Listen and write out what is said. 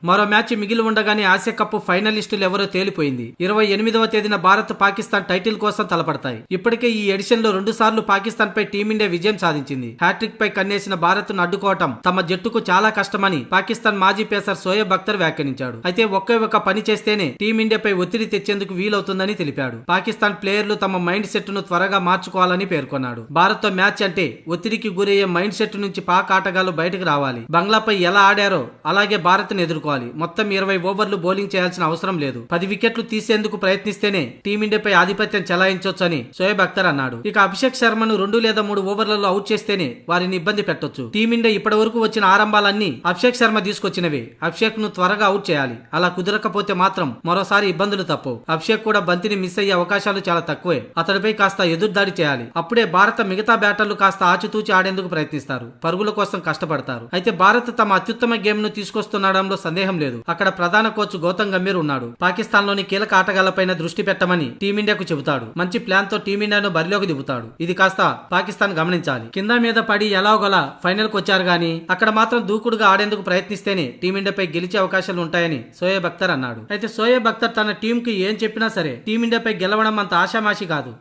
మరో మ్యాచ్ మిగిలి ఉండగానే ఆసియా కప్ ఫైనలిస్టులు ఎవరో తేలిపోయింది. 28వ తేదీన భారత్ పాకిస్తాన్ టైటిల్ కోసం తలపడతాయి. ఇప్పటికే ఈ ఎడిషన్ లో 2 సార్లు పాకిస్తాన్ పై టీమిండియా విజయం సాధించింది. హ్యాట్రిక్ పై కన్నేసిన భారత్ ను అడ్డుకోవటం తమ జట్టుకు చాలా కష్టమని పాకిస్తాన్ మాజీ పేసర్ షోయబ్ అఖ్తర్ వ్యాఖ్యానించాడు. అయితే ఒకే ఒక పని చేస్తేనే టీమిండియాపై ఒత్తిడి తెచ్చేందుకు వీలవుతుందని తెలిపాడు. పాకిస్తాన్ ప్లేయర్లు తమ మైండ్ సెట్ ను త్వరగా మార్చుకోవాలని పేర్కొన్నాడు. భారత్ తో మ్యాచ్ అంటే ఒత్తిడికి గురయ్యే మైండ్ సెట్ నుంచి పాక్ ఆటగాళ్లు బయటకు రావాలి. బంగ్లాపై ఎలా ఆడారో అలాగే భారత్ ని ఎదుర్కోవాలి. మొత్తం 20 ఓవర్లు బౌలింగ్ చేయాల్సిన అవసరం లేదు. 10 వికెట్లు తీసేందుకు ప్రయత్నిస్తేనే టీమిండియాపై ఆధిపత్యం చెలాయించొచ్చు అని షోయబ్ అఖ్తర్ అన్నాడు. ఇక అభిషేక్ శర్మను 2 లేదా 3 ఓవర్లలో అవుట్ చేస్తేనే వారిని ఇబ్బంది పెట్టొచ్చు. టీమిండియా ఇప్పటి వరకు వచ్చిన ఆరంభాలన్నీ అభిషేక్ శర్మ తీసుకొచ్చినవే. అభిషేక్ ను త్వరగా అవుట్ చేయాలి. అలా కుదరకపోతే మాత్రం మరోసారి ఇబ్బందులు తప్పవు. అభిషేక్ కూడా బంతిని మిస్ అయ్యే అవకాశాలు చాలా తక్కువే. అతడిపై కాస్త ఎదురుదాడి చేయాలి. అప్పుడే భారత మిగతా బ్యాటర్లు కాస్త ఆచితూచి ఆడేందుకు ప్రయత్నిస్తారు. పరుగుల కోసం కష్టపడతారు. అయితే భారత్ తమ అత్యుత్తమ గేమ్ ను తీసుకొస్తుండడంలో సందేహం లేదు. అక్కడ ప్రధాన కోచ్ గౌతమ్ గంభీర్ ఉన్నాడు. పాకిస్తాన్ లోని కీలక ఆటగాళ్లపైన దృష్టి పెట్టమని టీమిండియాకు చెబుతాడు. మంచి ప్లాన్ తో టీమిండియాను బరిలోకి దిగుతాడు. ఇది కాస్త పాకిస్తాన్ గమనించాలి. కింద మీద పడి ఎలాగోలా ఫైనల్ కు వచ్చారు గానీ అక్కడ మాత్రం దూకుడుగా ఆడేందుకు ప్రయత్నిస్తేనే టీమిండియాపై గెలిచే అవకాశాలు ఉంటాయని షోయబ్ అఖ్తర్ అన్నాడు. అయితే షోయబ్ అఖ్తర్ తన టీం కి ఏం చెప్పినా సరే టీమిండియాపై గెలవడం అంత ఆషామాషి కాదు.